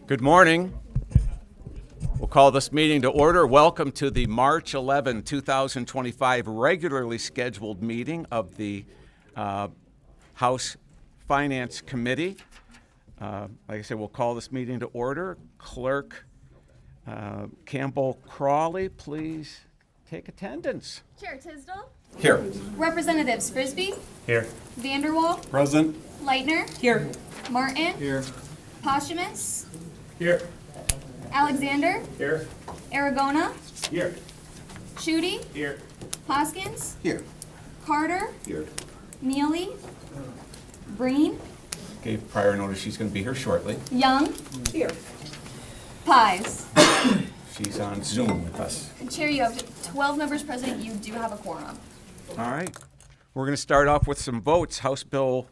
Good morning. We'll call this meeting to order. Welcome to the March 11, 2025 regularly scheduled meeting of the House Finance Committee. Like I said, we'll call this meeting to order. Clerk Campbell Crawley, please take attendance. Chair Tisdall. Here. Representatives Frisbie. Here. Vanderwall. Present. Leitner. Here. Martin. Here. Posthumous. Here. Alexander. Here. Aragona. Here. Schuette. Here. Hoskins. Here. Carter. Here. Neely. Breen. Gave prior notice she's going to be here shortly. Young. Here. Pies. She's on Zoom with us. Chair, you have 12 members present. You do have a quorum. All right. We're going to start off with some votes. House Bill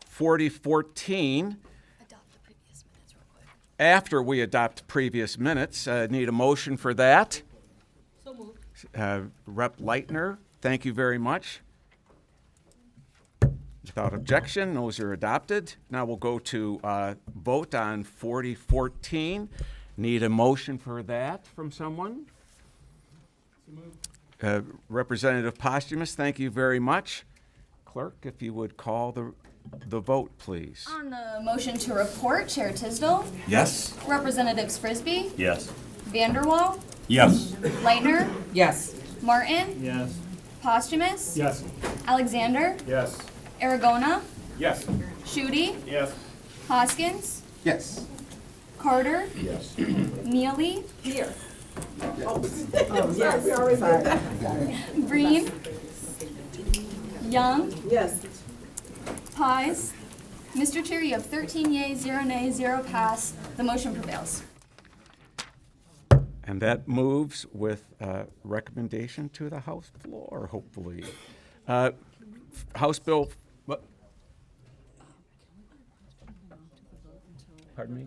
4014. Adopt the previous minutes real quick. After we adopt previous minutes, need a motion for that. So moved. Rep. Leitner, thank you very much. Without objection, those are adopted. Now we'll go to vote on 4014. Need a motion for that from someone? Representative Posthumous, thank you very much. Clerk, if you would call the vote, please. On the motion to report, Chair Tisdall. Yes. Representatives Frisbie. Yes. Vanderwall. Yes. Leitner. Yes. Martin. Yes. Posthumous. Yes. Alexander. Yes. Aragona. Yes. Schuette. Yes. Hoskins. Yes. Carter. Yes. Neely. Here. Yes. We already did that. Breen. Young. Yes. Pies. Mr. Chair, you have 13 yeas, 0 nays, 0 pass. The motion prevails. And that moves with recommendation to the House floor, hopefully. House Bill, what? Pardon me?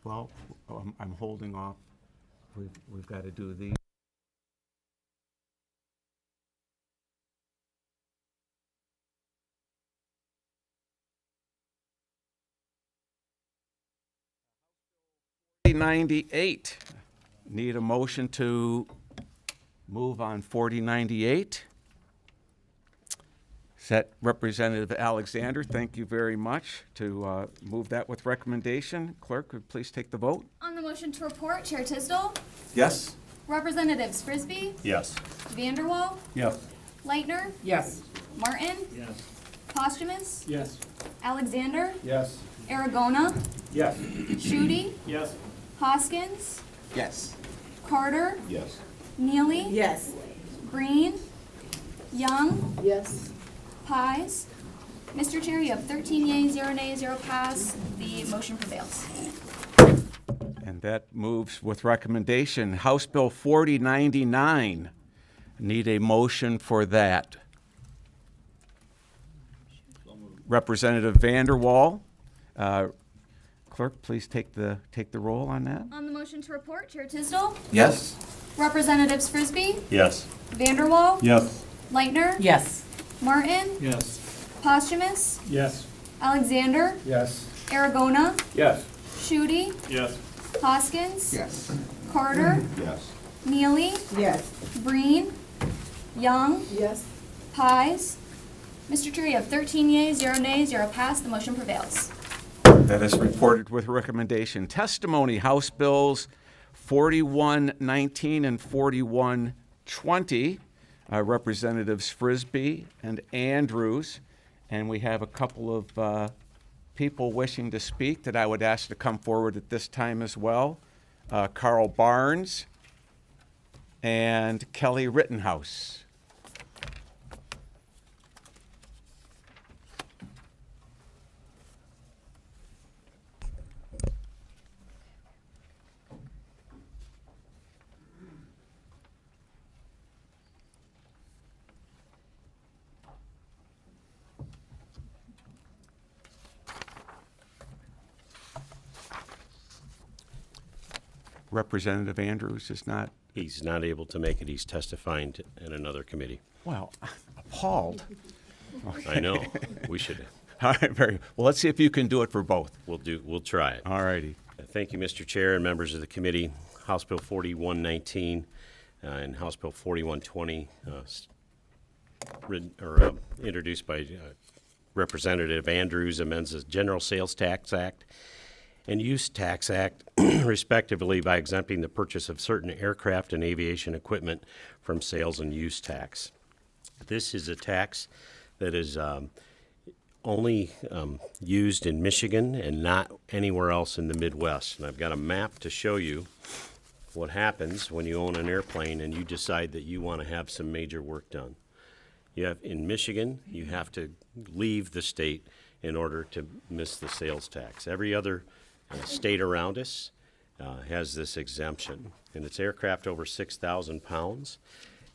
Well, I'm holding off. We've got to do the. $40.98. Need a motion to move on $40.98. Is that Representative Alexander? Thank you very much to move that with recommendation. Clerk, would please take the vote? On the motion to report, Chair Tisdall. Yes. Representatives Frisbie. Yes. Vanderwall. Yes. Leitner. Yes. Martin. Yes. Posthumous. Yes. Alexander. Yes. Aragona. Yes. Schuette. Yes. Hoskins. Yes. Carter. Yes. Neely. Yes. Breen. Young. Yes. Pies. Mr. Chair, you have 13 yeas, 0 nays, 0 pass. The motion prevails. And that moves with recommendation. House Bill 4099. Need a motion for that. Representative Vanderwall. Clerk, please take the roll on that. On the motion to report, Chair Tisdall. Yes. Representatives Frisbie. Yes. Vanderwall. Yes. Leitner. Yes. Martin. Yes. Posthumous. Yes. Alexander. Yes. Aragona. Yes. Schuette. Yes. Hoskins. Yes. Carter. Yes. Neely. Yes. Breen. Young. Yes. Pies. Mr. Chair, you have 13 yeas, 0 nays, 0 pass. The motion prevails. That is reported with recommendation. Testimony, House Bills 4119 and 4120. Representatives Frisbie and Andrews. And we have a couple of people wishing to speak that I would ask to come forward at this time as well. Carl Barnes and Kelly Rittenhouse. Representative Andrews is not. He's not able to make it. He's testifying in another committee. Well, I'm appalled. I know. We should. All right, very well. Let's see if you can do it for both. We'll try it. All righty. Thank you, Mr. Chair and members of the committee. House Bill 4119 and House Bill 4120 introduced by Representative Andrews amends the General Sales Tax Act and Use Tax Act, respectively, by exempting the purchase of certain aircraft and aviation equipment from sales and use tax. This is a tax that is only used in Michigan and not anywhere else in the Midwest. And I've got a map to show you what happens when you own an airplane and you decide that you want to have some major work done. In Michigan, you have to leave the state in order to miss the sales tax. Every other state around us has this exemption, and it's aircraft over 6,000 pounds,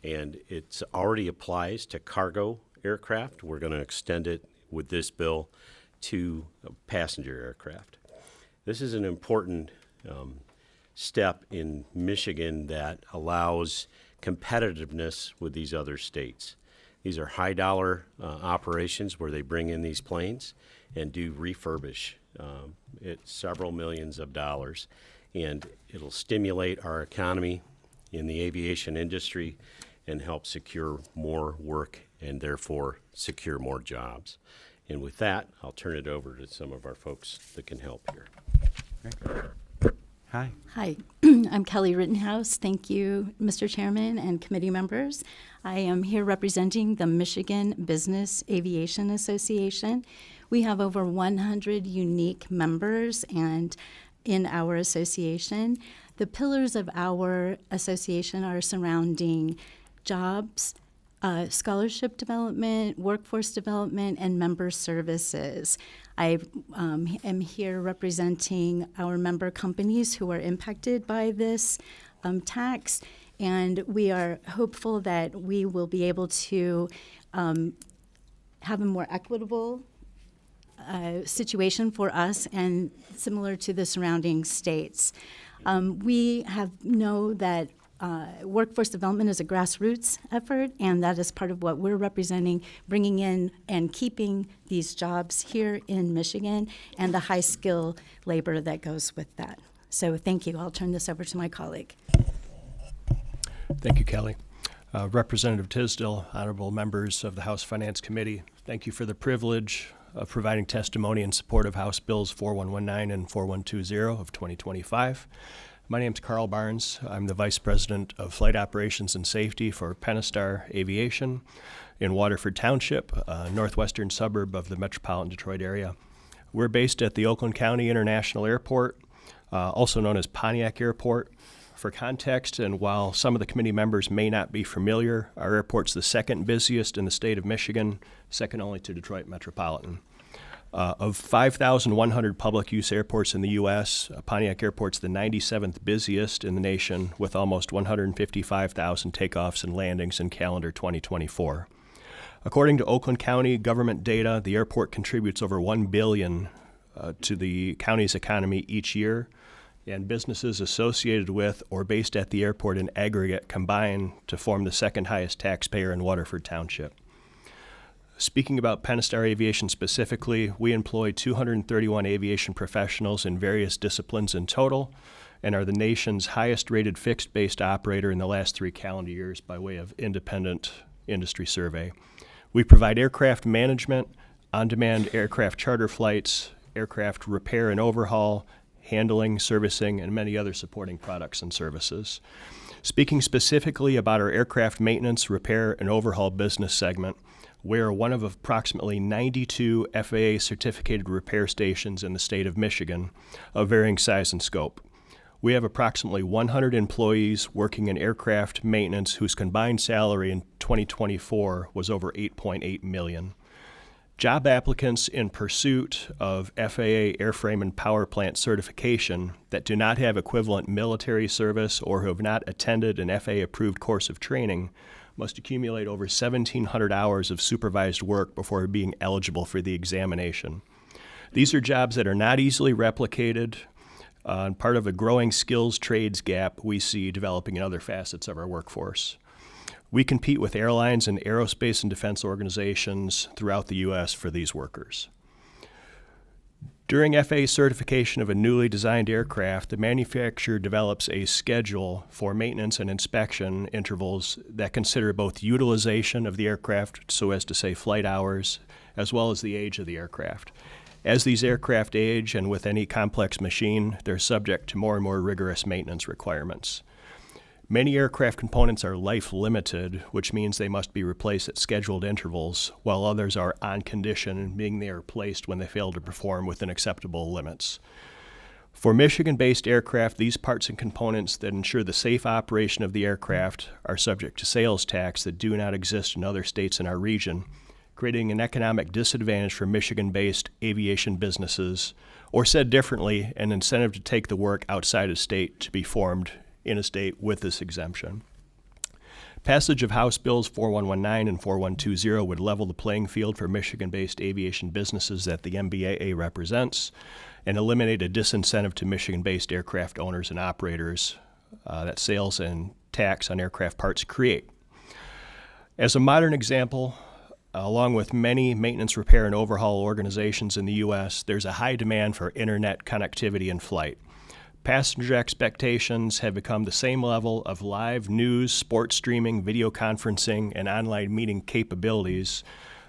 and it already applies to cargo aircraft. We're going to extend it with this bill to passenger aircraft. This is an important step in Michigan that allows competitiveness with these other states. These are high dollar operations where they bring in these planes and do refurbish. It's several millions of dollars, and it'll stimulate our economy in the aviation industry and help secure more work and therefore secure more jobs. And with that, I'll turn it over to some of our folks that can help here. Hi. Hi, I'm Kelly Rittenhouse. Thank you, Mr. Chairman and committee members. I am here representing the Michigan Business Aviation Association. We have over 100 unique members and in our association. The pillars of our association are surrounding jobs, scholarship development, workforce development, and member services. I am here representing our member companies who are impacted by this tax, and we are hopeful that we will be able to have a more equitable situation for us and similar to the surrounding states. We know that workforce development is a grassroots effort, and that is part of what we're representing, bringing in and keeping these jobs here in Michigan and the high skill labor that goes with that. So thank you. I'll turn this over to my colleague. Thank you, Kelly. Representative Tisdale, honorable members of the House Finance Committee, thank you for the privilege of providing testimony in support of House Bills 4119 and 4120 of 2025. My name is Carl Barnes. I'm the Vice President of Flight Operations and Safety for Pentastar Aviation in Waterford Township, a northwestern suburb of the metropolitan Detroit area. We're based at the Oakland County International Airport, also known as Pontiac Airport. For context, and while some of the committee members may not be familiar, our airport's the second busiest in the state of Michigan, second only to Detroit Metropolitan. Of 5,100 public use airports in the U.S., Pontiac Airport's the 97th busiest in the nation with almost 155,000 takeoffs and landings in calendar 2024. According to Oakland County government data, the airport contributes over $1 billion to the county's economy each year, and businesses associated with or based at the airport in aggregate combine to form the second highest taxpayer in Waterford Township. Speaking about Pentastar Aviation specifically, we employ 231 aviation professionals in various disciplines in total and are the nation's highest-rated fixed-based operator in the last 3 calendar years by way of independent industry survey. We provide aircraft management, on-demand aircraft charter flights, aircraft repair and overhaul, handling, servicing, and many other supporting products and services. Speaking specifically about our aircraft maintenance, repair, and overhaul business segment, we're one of approximately 92 FAA-certificated repair stations in the state of Michigan of varying size and scope. We have approximately 100 employees working in aircraft maintenance whose combined salary in 2024 was over $8.8 million. Job applicants in pursuit of FAA airframe and power plant certification that do not have equivalent military service or who have not attended an FAA-approved course of training must accumulate over 1,700 hours of supervised work before being eligible for the examination. These are jobs that are not easily replicated, and part of a growing skills trades gap we see developing in other facets of our workforce. We compete with airlines and aerospace and defense organizations throughout the U.S. for these workers. During FAA certification of a newly designed aircraft, the manufacturer develops a schedule for maintenance and inspection intervals that consider both utilization of the aircraft, so as to say flight hours, as well as the age of the aircraft. As these aircraft age, and with any complex machine, they're subject to more and more rigorous maintenance requirements. Many aircraft components are life limited, which means they must be replaced at scheduled intervals, while others are on condition, meaning they are replaced when they fail to perform within acceptable limits. For Michigan-based aircraft, these parts and components that ensure the safe operation of the aircraft are subject to sales tax that do not exist in other states in our region, creating an economic disadvantage for Michigan-based aviation businesses, or said differently, an incentive to take the work outside of state to be formed in a state with this exemption. Passage of House Bills 4119 and 4120 would level the playing field for Michigan-based aviation businesses that the MBAA represents and eliminate a disincentive to Michigan-based aircraft owners and operators that sales and tax on aircraft parts create. As a modern example, along with many maintenance, repair, and overhaul organizations in the U.S., there's a high demand for internet connectivity in flight. Passenger expectations have become the same level of live news, sports streaming, video conferencing, and online meeting capabilities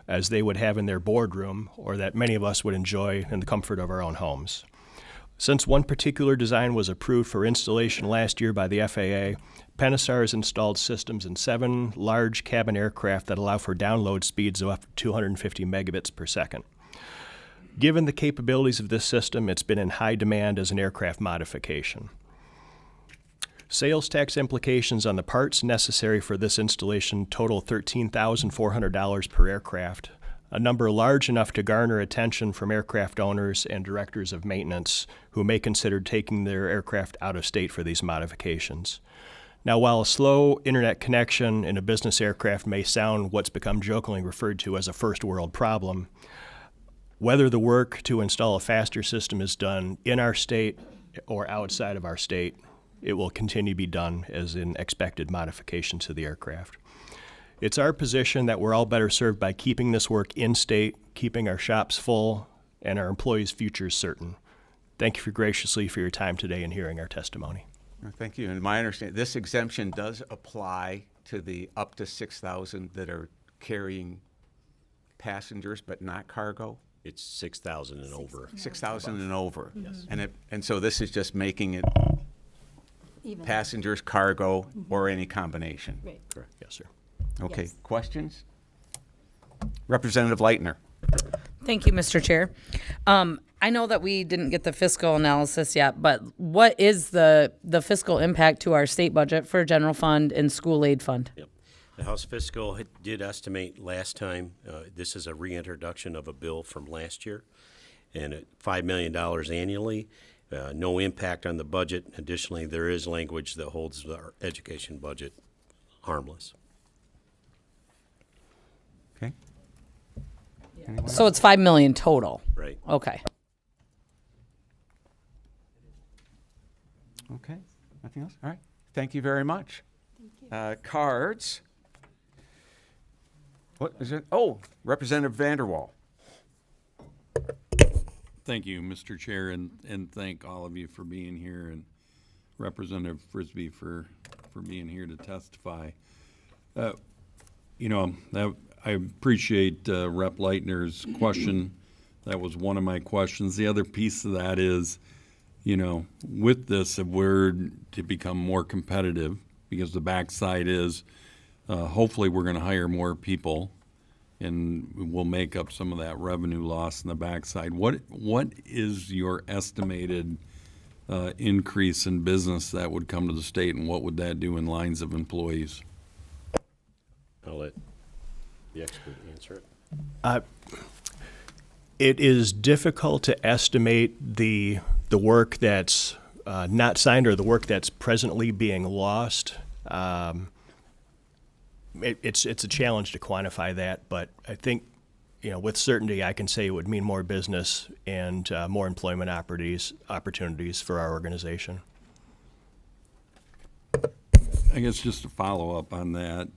as they would have in their boardroom, or that many of us would enjoy in the comfort of our own homes. Since one particular design was approved for installation last year by the FAA, Penasar has installed systems in 7 large cabin aircraft that allow for download speeds of up to 250 megabits per second. Given the capabilities of this system, it's been in high demand as an aircraft modification. Sales tax implications on the parts necessary for this installation total $13,400 per aircraft, a number large enough to garner attention from aircraft owners and directors of maintenance who may consider taking their aircraft out of state for these modifications. Now, while a slow internet connection in a business aircraft may sound what's become jokingly referred to as a first world problem, whether the work to install a faster system is done in our state or outside of our state, it will continue to be done as an expected modification to the aircraft. It's our position that we're all better served by keeping this work in state, keeping our shops full, and our employees' futures certain. Thank you graciously for your time today and hearing our testimony. Thank you. And my understanding, this exemption does apply to the up to 6,000 that are carrying passengers but not cargo? It's 6,000 and over. 6,000 and over. Yes. And so this is just making it Even. passengers, cargo, or any combination? Right. Correct. Yes, sir. Okay, Yes. questions? Representative Leitner. Thank you, Mr. Chair. I know that we didn't get the fiscal analysis yet, but what is the fiscal impact to our state budget for general fund and school aid fund? Yep. The House Fiscal did estimate last time, this is a reintroduction of a bill from last year, and at $5 million annually, no impact on the budget. Additionally, there is language that holds our education budget harmless. Okay. So it's 5 million total. Right. Okay. Okay. Nothing else? All right. Thank you very much. Cards. What is it? Oh, Representative Vanderwall. Thank you, Mr. Chair, and thank all of you for being here, and Representative Frisbie for being here to testify. I appreciate Rep. Leitner's question. That was one of my questions. The other piece of that is, with this, if we're to become more competitive, because the backside is hopefully we're going to hire more people and we'll make up some of that revenue loss in the backside. What is your estimated increase in business that would come to the state, and what would that do in lines of employees? I'll let the expert answer it. It is difficult to estimate the work that's not signed or the work that's presently being lost. It's a challenge to quantify that, but I think, with certainty I can say it would mean more business and more employment opportunities for our organization. I guess just to follow up on that,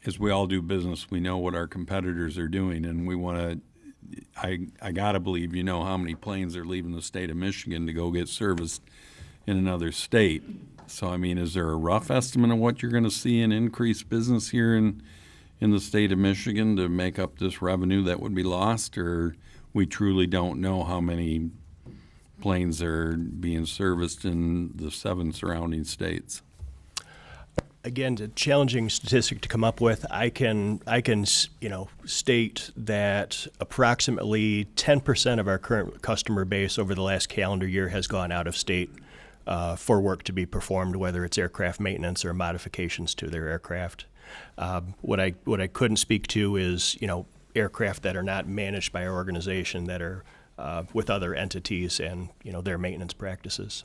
as we all do business, we know what our competitors are doing, and we want to, I gotta believe you know how many planes are leaving the state of Michigan to go get serviced in another state. So, I mean, is there a rough estimate of what you're gonna see in increased business here in the state of Michigan to make up this revenue that would be lost, or we truly don't know how many planes are being serviced in the 7 surrounding states? Again, a challenging statistic to come up with. I can state that approximately 10% of our current customer base over the last calendar year has gone out of state for work to be performed, whether it's aircraft maintenance or modifications to their aircraft. What I couldn't speak to is aircraft that are not managed by our organization, that are with other entities and their maintenance practices.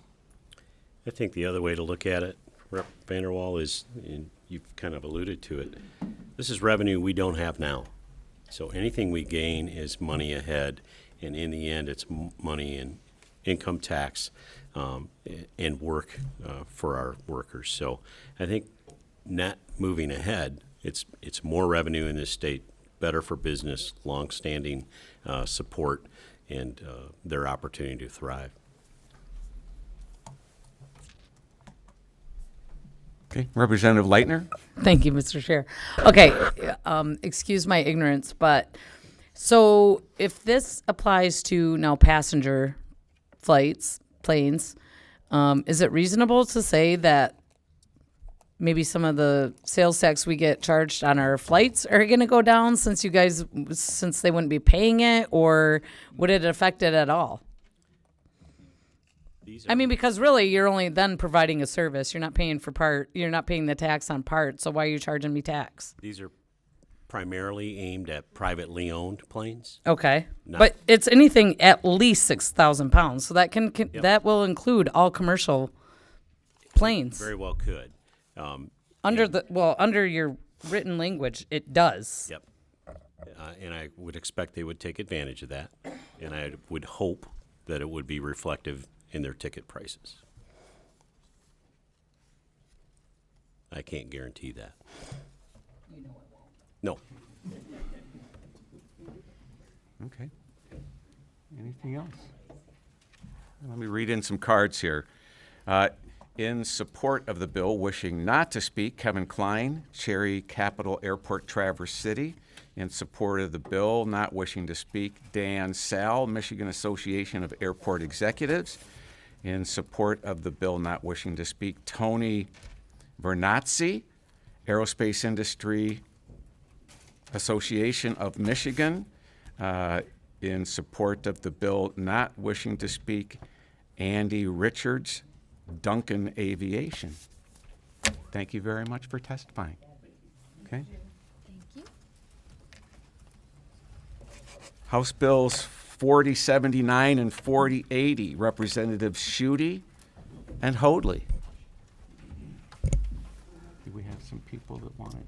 I think the other way to look at it, Rep. Vanderwall, is, and you've kind of alluded to it, this is revenue we don't have now. So anything we gain is money ahead, and in the end, it's money in income tax and work for our workers. So I think not moving ahead, it's more revenue in this state, better for business, long-standing support, and their opportunity to thrive. Okay, Representative Leitner? Thank you, Mr. Chair. Okay, excuse my ignorance, but so if this applies to now passenger flights, planes, is it reasonable to say that maybe some of the sales tax we get charged on our flights are going to go down since they wouldn't be paying it, or would it affect it at all? I mean, because really you're only then providing a service. You're not paying you're not paying the tax on part. So why are you charging me tax? These are primarily aimed at privately owned planes. Okay. No. But it's anything at least 6,000 pounds. So that that will include all commercial planes. Very well could. Under your written language, it does. Yep. And I would expect they would take advantage of that. And I would hope that it would be reflective in their ticket prices. I can't guarantee that. You know it won't. No. Okay. Anything else? Let me read in some cards here. In support of the bill, wishing not to speak, Kevin Klein, Cherry Capital Airport, Traverse City. In support of the bill, not wishing to speak, Dan Sal, Michigan Association of Airport Executives. In support of the bill, not wishing to speak, Tony Vernazzi, Aerospace Industry Association of Michigan. In support of the bill, not wishing to speak, Andy Richards, Duncan Aviation. Thank you very much for testifying. Okay. Thank you. House Bills 4079 and 4080, Representatives Schuette and Hoadley. Do we have some people that wanted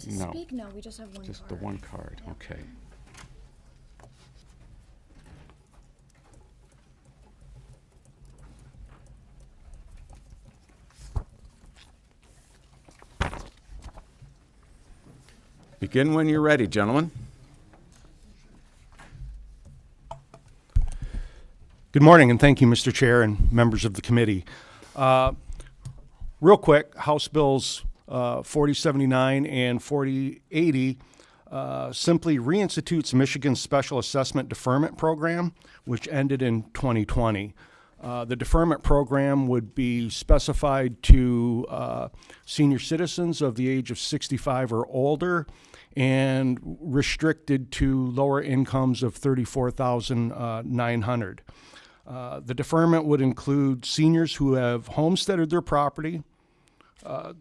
To No. speak, no, we just have one just card. the one card? Yeah. Okay. Begin when you're ready, gentlemen. Good morning, and thank you, Mr. Chair and members of the committee. Real quick, House Bills 4079 and 4080 simply reinstitutes Michigan's Special Assessment Deferment Program, which ended in 2020. The deferment program would be specified to senior citizens of the age of 65 or older and restricted to lower incomes of $34,900. The deferment would include seniors who have homesteaded their property,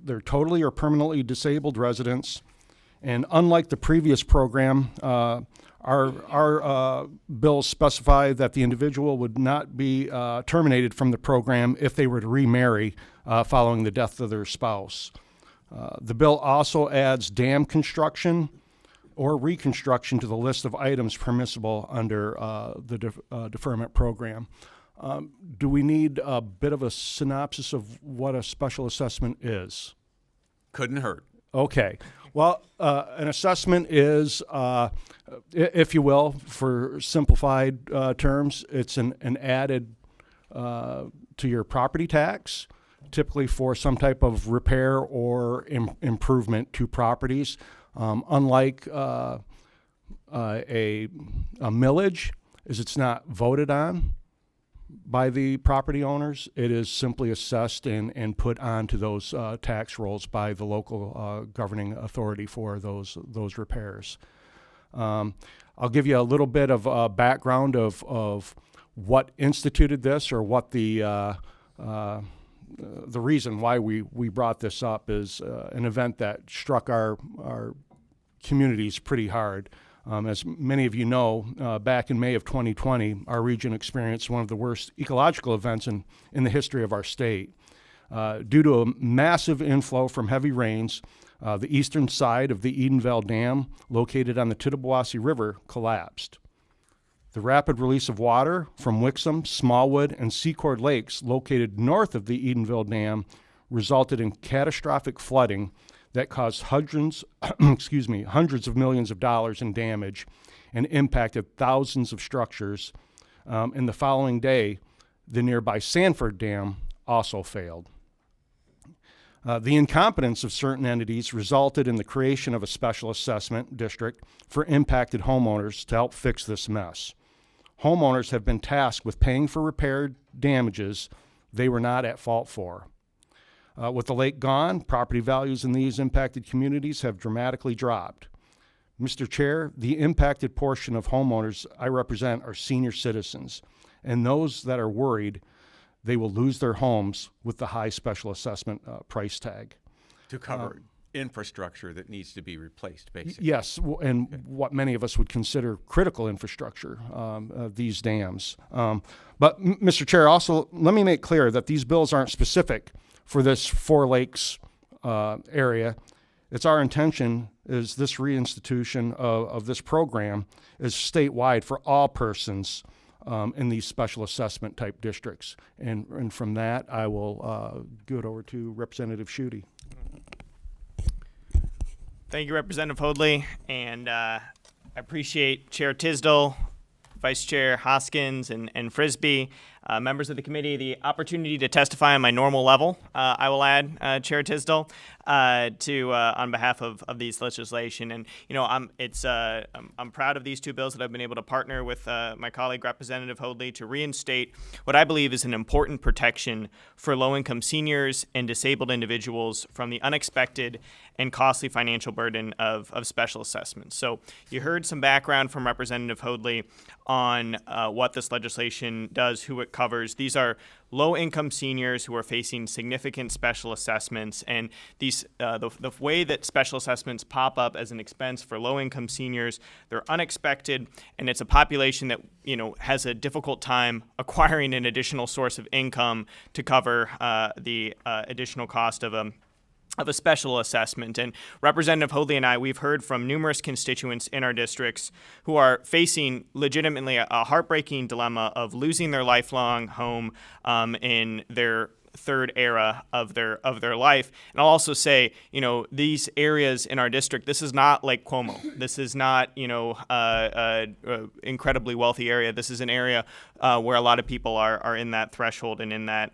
they're totally or permanently disabled residents, and unlike the previous program, our bills specify that the individual would not be terminated from the program if they were to remarry following the death of their spouse. The bill also adds dam construction or reconstruction to the list of items permissible under the deferment program. Do we need a bit of a synopsis of what a special assessment is? Couldn't hurt. Okay. Well, an assessment is if you will, for simplified terms, it's an added to your property tax, typically for some type of repair or improvement to properties. Unlike a millage, is it's not voted on by the property owners. It is simply assessed and put onto those tax rolls by the local governing authority for those repairs. I'll give you a little bit of background of what instituted this, or what the reason why we brought this up is an event that struck our communities pretty hard. As many of you know, back in May of 2020, our region experienced one of the worst ecological events in the history of our state. Due to a massive inflow from heavy rains, the eastern side of the Edenvale Dam, located on the Tittabawassee River, collapsed. The rapid release of water from Wixom, Smallwood, and Secord lakes located north of the Edenvale Dam resulted in catastrophic flooding that caused hundreds of millions of dollars in damage and impacted thousands of structures. And the following day, the nearby Sanford Dam also failed. The incompetence of certain entities resulted in the creation of a special assessment district for impacted homeowners to help fix this mess. Homeowners have been tasked with paying for repaired damages they were not at fault for. With the lake gone, property values in these impacted communities have dramatically dropped. Mr. Chair, the impacted portion of homeowners I represent are senior citizens, and those that are worried they will lose their homes with the high special assessment price tag. To cover infrastructure that needs to be replaced, basically. Yes, and what many of us would consider critical infrastructure, these dams. But, Mr. Chair, also, let me make clear that these bills aren't specific for this Four Lakes area. It's our intention is this reinstitution of this program is statewide for all persons in these special assessment type districts. And from that, I will give it over to Representative Schuette. Thank you, Representative Hoadley, and I appreciate Chair Tisdall, Vice Chair Hoskins, and Frisbie, members of the committee, the opportunity to testify on my normal level. I will add, Chair Tisdall, on behalf of these legislation, and I'm proud of these two bills that I've been able to partner with my colleague Representative Hoadley to reinstate what I believe is an important protection for low-income seniors and disabled individuals from the unexpected and costly financial burden of special assessments. So you heard some background from Representative Hoadley on what this legislation does, who it covers. These are low-income seniors who are facing significant special assessments, and these the way that special assessments pop up as an expense for low-income seniors, they're unexpected, and it's a population that has a difficult time acquiring an additional source of income to cover the additional cost of a special assessment. And Representative Hoadley and I, we've heard from numerous constituents in our districts who are facing legitimately a heartbreaking dilemma of losing their lifelong home in their third era of their life. And I'll also say, these areas in our district, this is not Lake Como. This is not, incredibly wealthy area. This is an area where a lot of people are in that threshold and in that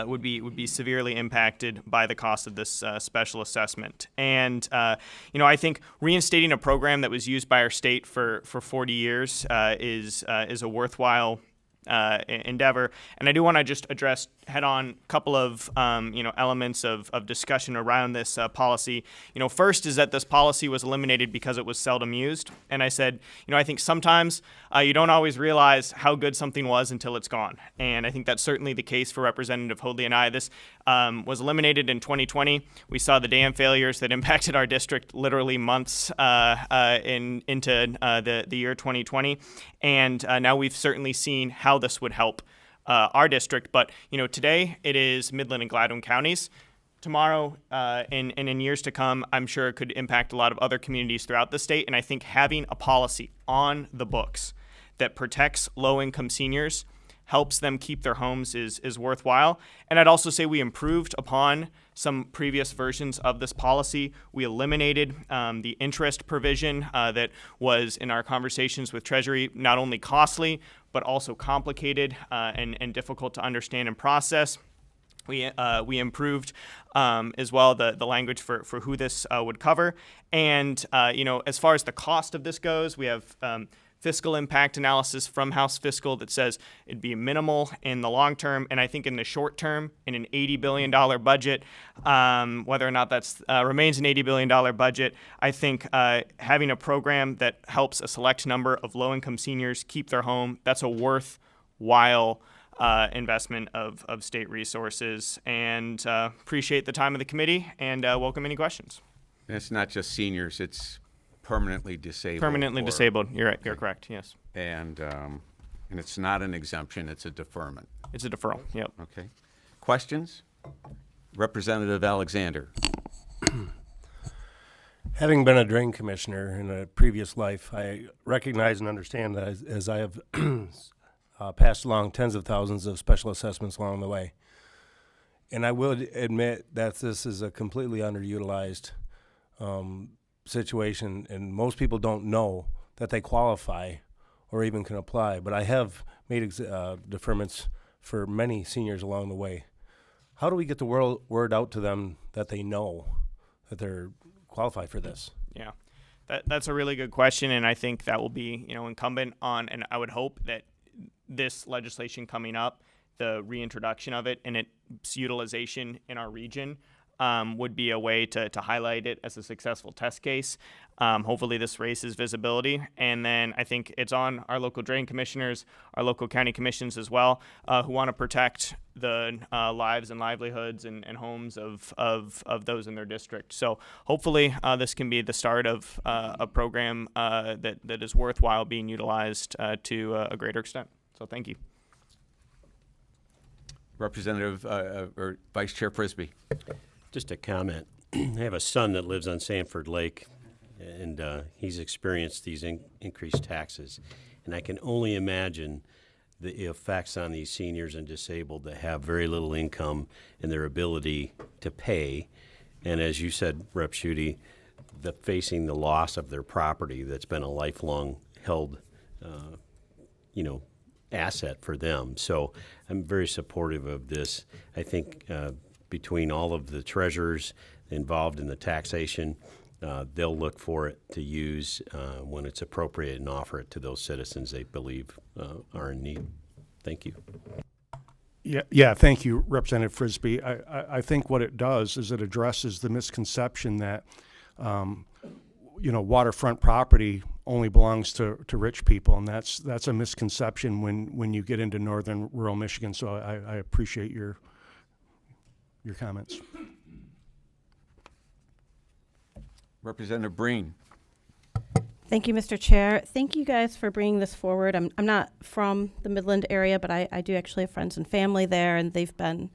would be severely impacted by the cost of this special assessment. And I think reinstating a program that was used by our state for 40 years is a worthwhile endeavor. And I do want to just address head-on a couple of elements of discussion around this policy. First is that this policy was eliminated because it was seldom used. And I said, I think sometimes you don't always realize how good something was until it's gone. And I think that's certainly the case for Representative Hoadley and I. This was eliminated in 2020. We saw the dam failures that impacted our district literally months into the year 2020. And now we've certainly seen how this would help our district. But, today it is Midland and Gladwin counties. Tomorrow and in years to come, I'm sure it could impact a lot of other communities throughout the state. And I think having a policy on the books that protects low-income seniors helps them keep their homes is worthwhile. And I'd also say we improved upon some previous versions of this policy. We eliminated the interest provision that was in our conversations with Treasury not only costly, but also complicated and difficult to understand and process. We improved as well the language for who this would cover. And, as far as the cost of this goes, we have fiscal impact analysis from House Fiscal that says it'd be minimal in the long term. And I think in the short term, in an $80 billion budget, whether or not that's remains an $80 billion budget, I think having a program that helps a select number of low-income seniors keep their home, that's a worthwhile investment of state resources. And appreciate the time of the committee and welcome any questions. And it's not just seniors, it's permanently disabled. Permanently disabled. You're right. You're correct. Yes. And it's not an exemption, it's a deferment. It's a deferral. Yep. Okay. Questions? Representative Alexander. Having been a drain commissioner in a previous life, I recognize and understand that as I have passed along tens of thousands of special assessments along the way. And I would admit that this is a completely underutilized situation, and most people don't know that they qualify or even can apply. But I have made deferments for many seniors along the way. How do we get the word out to them that they know that they're qualified for this? Yeah, that's a really good question, and I think that will be incumbent on, and I would hope that this legislation coming up, the reintroduction of it and its utilization in our region would be a way to highlight it as a successful test case. Hopefully this raises visibility. And then I think it's on our local drain commissioners, our local county commissions as well, who want to protect the lives and livelihoods and homes of those in their district. So hopefully this can be the start of a program that is worthwhile being utilized to a greater extent. So thank you. Representative or Vice Chair Frisbie. Just a comment. I have a son that lives on Sanford Lake, and he's experienced these increased taxes. And I can only imagine the effects on these seniors and disabled that have very little income and their ability to pay. And as you said, Rep. Schuette, facing the loss of their property that's been a lifelong held, asset for them. So I'm very supportive of this. I think between all of the treasurers involved in the taxation, they'll look for it to use when it's appropriate and offer it to those citizens they believe are in need. Thank you. Yeah. Thank you, Representative Frisbie. I think what it does is it addresses the misconception that waterfront property only belongs to rich people, and that's a misconception when you get into northern rural Michigan. So I appreciate your comments. Representative Breen. Thank you, Mr. Chair. Thank you guys for bringing this forward. I'm not from the Midland area, but I do actually have friends and family there, and they've been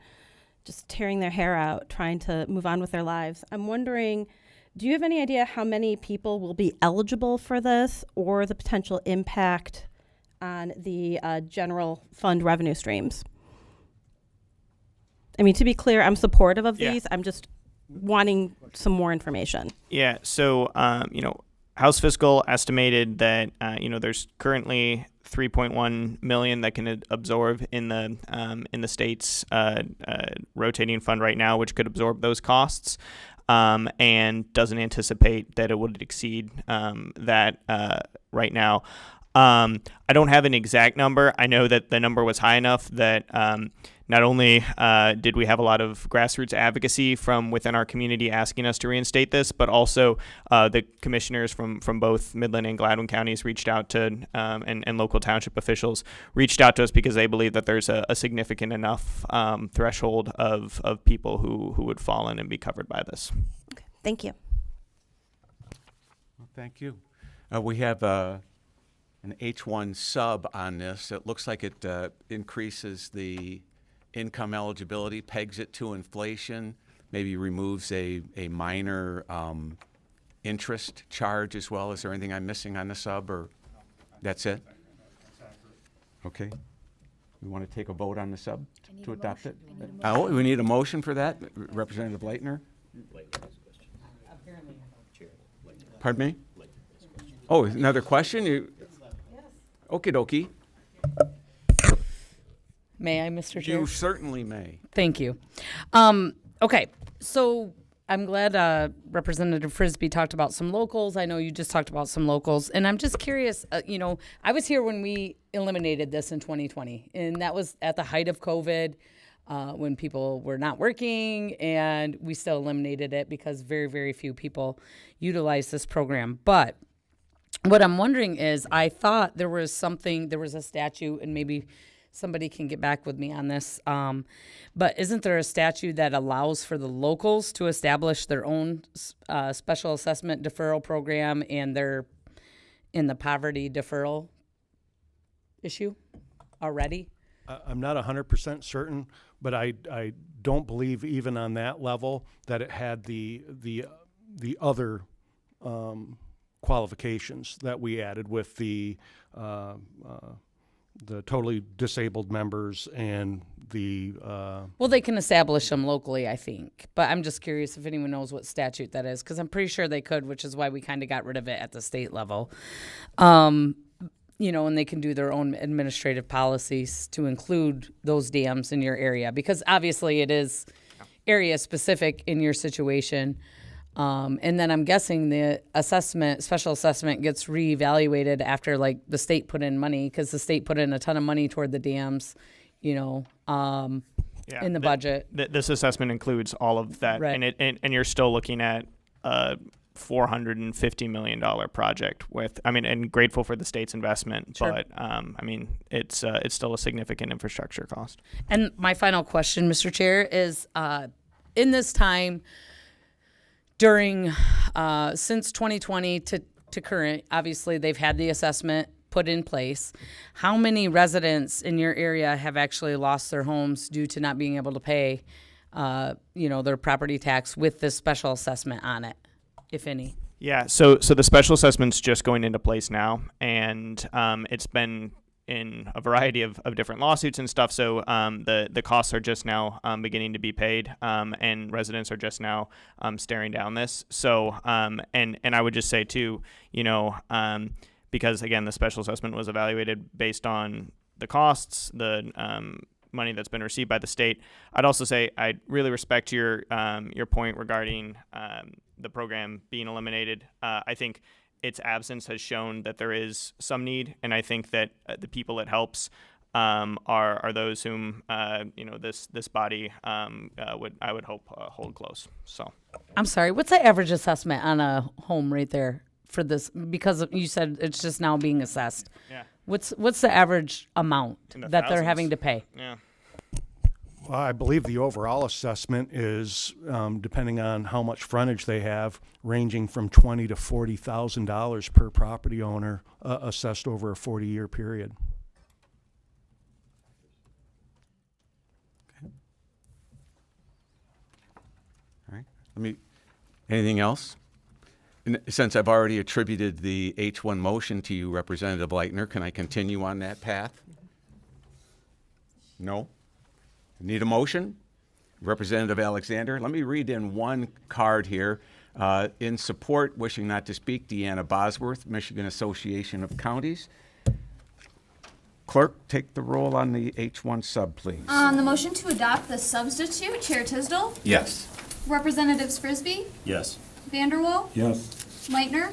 just tearing their hair out trying to move on with their lives. I'm wondering, do you have any idea how many people will be eligible for this, or the potential impact on the general fund revenue streams? I mean, to be clear, I'm supportive of these. I'm just wanting some more information. Yeah. So, House Fiscal estimated that there's currently 3.1 million that can absorb in the state's rotating fund right now, which could absorb those costs, and doesn't anticipate that it would exceed that right now. I don't have an exact number. I know that the number was high enough that not only did we have a lot of grassroots advocacy from within our community asking us to reinstate this, but also the commissioners from both Midland and Gladwin counties reached out to, and local township officials reached out to us because they believe that there's a significant enough threshold of people who would fall in and be covered by this. Okay, thank you. Well, thank you. We have an H1 sub on this. It looks like it increases the income eligibility, pegs it to inflation, maybe removes a minor interest charge as well. Is there anything I'm missing on the sub, or that's it? Okay. We want to take a vote on the sub to adopt it? Oh, we need a motion for that? Representative Leitner? Pardon me? Oh, another question? Okie dokie. May I, Mr. Chair? You certainly may. Thank you. Okay, so I'm glad Representative Frisbie talked about some locals. I know you just talked about some locals, and I'm just curious. I was here when we eliminated this in 2020, and that was at the height of COVID, when people were not working, and we still eliminated it because very, very few people utilize this program. But what I'm wondering is, I thought there was a statute, and maybe somebody can get back with me on this. But isn't there a statute that allows for the locals to establish their own special assessment deferral program and they're in the poverty deferral issue already? I'm not 100% certain, but I don't believe even on that level that it had the other qualifications that we added with the totally disabled members and the Well, they can establish them locally, I think. But I'm just curious if anyone knows what statute that is, because I'm pretty sure they could, which is why we kind of got rid of it at the state level. And they can do their own administrative policies to include those dams in your area, because obviously it is area specific in your situation. And then I'm guessing the special assessment gets reevaluated after the state put in money, because the state put in a ton of money toward the dams, in the budget. This assessment includes all of that, Right. and you're still looking at a $450 million project and grateful for the state's investment, Sure. but it's still a significant infrastructure cost. And my final question, Mr. Chair, is in this time during since 2020 to current, obviously they've had the assessment put in place. How many residents in your area have actually lost their homes due to not being able to pay, their property tax with this special assessment on it, if any? Yeah, so the special assessment's just going into place now, and it's been in a variety of different lawsuits and stuff. So the costs are just now beginning to be paid, and residents are just now staring down this. So and I would just say too, because again the special assessment was evaluated based on the costs, the money that's been received by the state. I'd also say I really respect your point regarding the program being eliminated. I think its absence has shown that there is some need, and I think that the people it helps are those whom this body I would hope hold close. So I'm sorry, what's the average assessment on a home right there for this? Because you said it's just now being assessed. Yeah. What's the average amount that they're thousands. having to pay? yeah. Well, I believe the overall assessment is, depending on how much frontage they have, ranging from $20,000 to $40,000 per property owner, assessed over a 40-year period. All right. Anything else? Since I've already attributed the H1 motion to you, Representative Leitner, can I continue on that path? No? Need a motion? Representative Alexander, let me read in one card here. In support, wishing not to speak, Deanna Bosworth, Michigan Association of Counties. Clerk, take the roll on the H1 sub, please. On the motion to adopt the substitute, Chair Tisdale, Yes. Representatives Frisbie, Yes. Vanderwall, Yes. Leitner,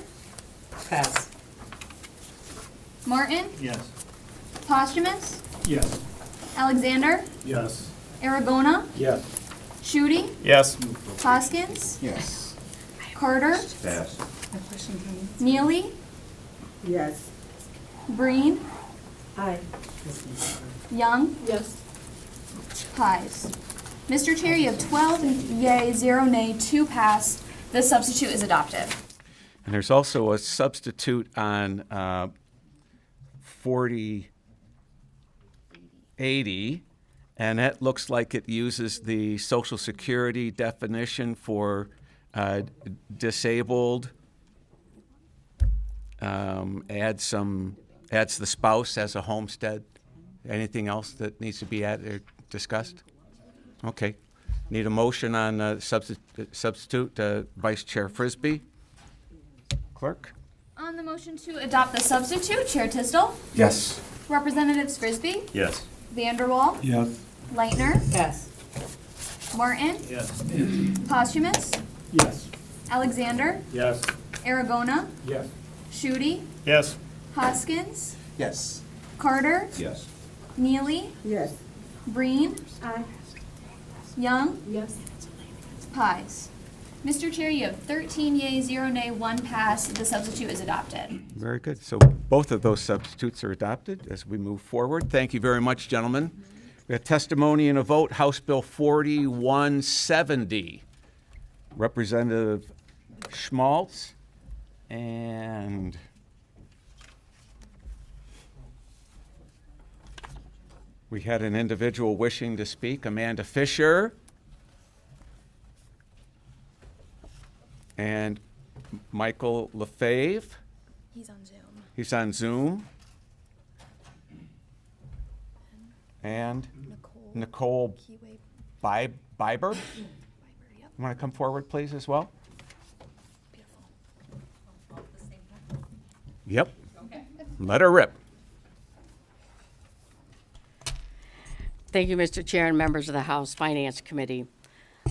Pass. Martin, Yes. Posthumous, Yes. Alexander, Yes. Aragona, Yes. Schuette, Yes. Hoskins, Yes. Carter, Pass. Neely, Yes. Breen, Aye. Young, Yes. Pies. Mr. Chair, you have 12 yea, 0 nay, 2 pass. The substitute is adopted. And there's also a substitute on 4080, and that looks like it uses the Social Security definition for disabled, adds the spouse as a homestead Anything else that needs to be discussed? Okay. Need a motion on substitute Vice Chair Frisbie. Clerk? On the motion to adopt the substitute, Chair Tisdale, Yes. Representatives Frisbie, Yes. Vanderwall, Yes. Leitner, Yes. Martin, Yes. Posthumous, Yes. Alexander, Yes. Aragona, Yes. Schuette, Yes. Hoskins, Yes. Carter, Yes. Neely, Yes. Breen, Aye. Young, Yes. Pies. Mr. Chair, you have 13 yeas, 0 nay, 1 pass. The substitute is adopted. Very good. So both of those substitutes are adopted as we move forward. Thank you very much, gentlemen. We have testimony and a vote, House Bill 4170. Representative Schmaltz and we had an individual wishing to speak, Amanda Fisher. And Michael Lefebvre. He's on Zoom. He's on Zoom. And Nicole Biber. You want to come forward, please, as well? Yep. Let her rip. Thank you, Mr. Chair and members of the House Finance Committee.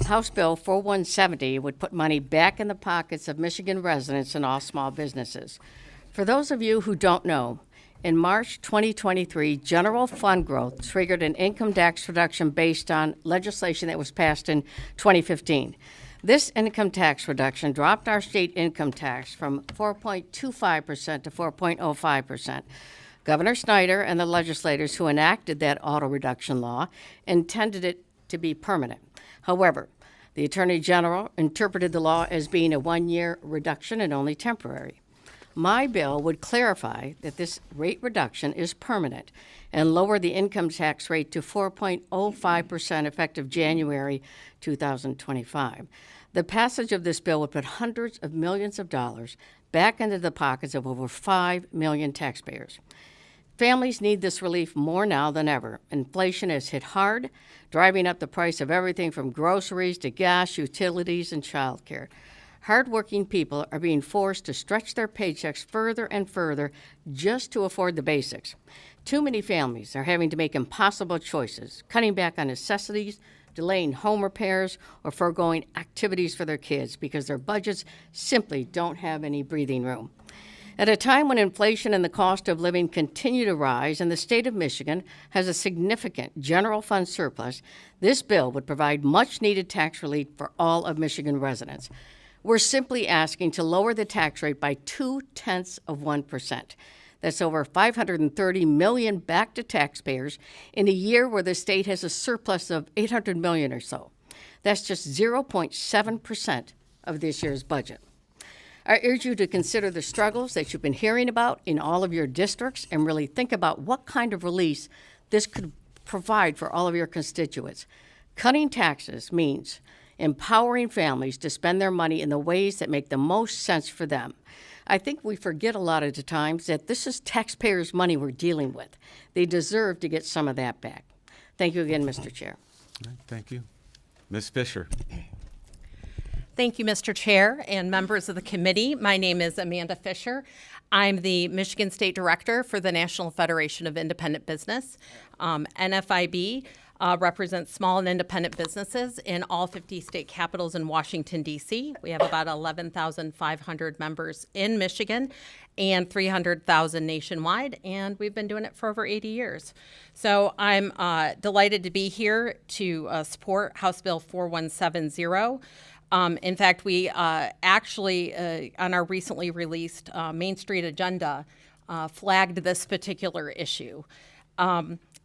House Bill 4170 would put money back in the pockets of Michigan residents and all small businesses. For those of you who don't know, in March 2023, general fund growth triggered an income tax reduction based on legislation that was passed in 2015. This income tax reduction dropped our state income tax from 4.25% to 4.05%. Governor Snyder and the legislators who enacted that auto reduction law intended it to be permanent. However, the Attorney General interpreted the law as being a one-year reduction and only temporary. My bill would clarify that this rate reduction is permanent and lower the income tax rate to 4.05% effective January 2025. The passage of this bill would put hundreds of millions of dollars back into the pockets of over 5 million taxpayers. Families need this relief more now than ever. Inflation has hit hard, driving up the price of everything from groceries to gas, utilities, and childcare. Hardworking people are being forced to stretch their paychecks further and further just to afford the basics. Too many families are having to make impossible choices, cutting back on necessities, delaying home repairs, or foregoing activities for their kids because their budgets simply don't have any breathing room. At a time when inflation and the cost of living continue to rise and the state of Michigan has a significant general fund surplus, this bill would provide much-needed tax relief for all of Michigan residents. We're simply asking to lower the tax rate by 0.2%. That's over $530 million back to taxpayers in a year where the state has a surplus of $800 million or so. That's just 0.7% of this year's budget. I urge you to consider the struggles that you've been hearing about in all of your districts and really think about what kind of release this could provide for all of your constituents. Cutting taxes means empowering families to spend their money in the ways that make the most sense for them. I think we forget a lot of the times that this is taxpayers' money we're dealing with. They deserve to get some of that back. Thank you again, Mr. Chair. All right, thank you. Ms. Fisher. Thank you, Mr. Chair and members of the committee. My name is Amanda Fisher. I'm the Michigan State Director for the National Federation of Independent Business. NFIB represents small and independent businesses in all 50 state capitals in Washington, D.C. We have about 11,500 members in Michigan and 300,000 nationwide, and we've been doing it for over 80 years. So I'm delighted to be here to support House Bill 4170. In fact, we actually, on our recently released Main Street Agenda, flagged this particular issue.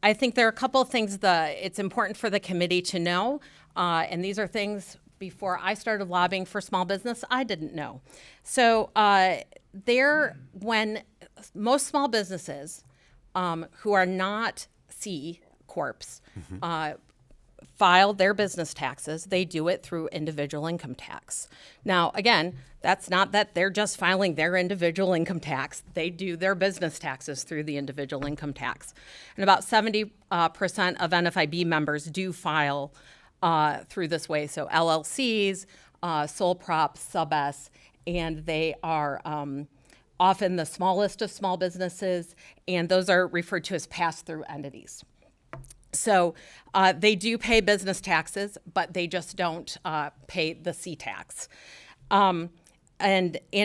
I think there are a couple of things that it's important for the committee to know, and these are things before I started lobbying for small business I didn't know. So when most small businesses who are not C Corps, file their business taxes, they do it through individual income tax. Now, again, that's not that they're just filing their individual income tax. They do their business taxes through the individual income tax. And about 70% of NFIB members do file through this way. So LLCs, sole props, sub-S, and they are often the smallest of small businesses, and those are referred to as pass-through entities. So they do pay business taxes, but they just don't pay the C tax. And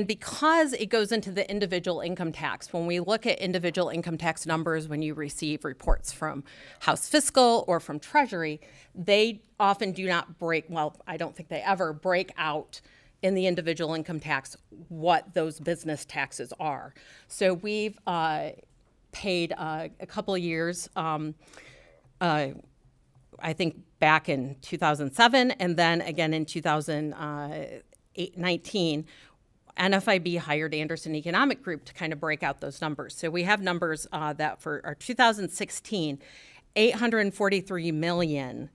because it goes into the individual income tax, when we look at individual income tax numbers, when you receive reports from House Fiscal or from Treasury, they often do not break, well, I don't think they ever break out in the individual income tax what those business taxes are. So we've paid a couple of years, I think back in 2007 and then again in 2019, NFIB hired Anderson Economic Group to kind of break out those numbers. So we have numbers that for our 2016, 843 million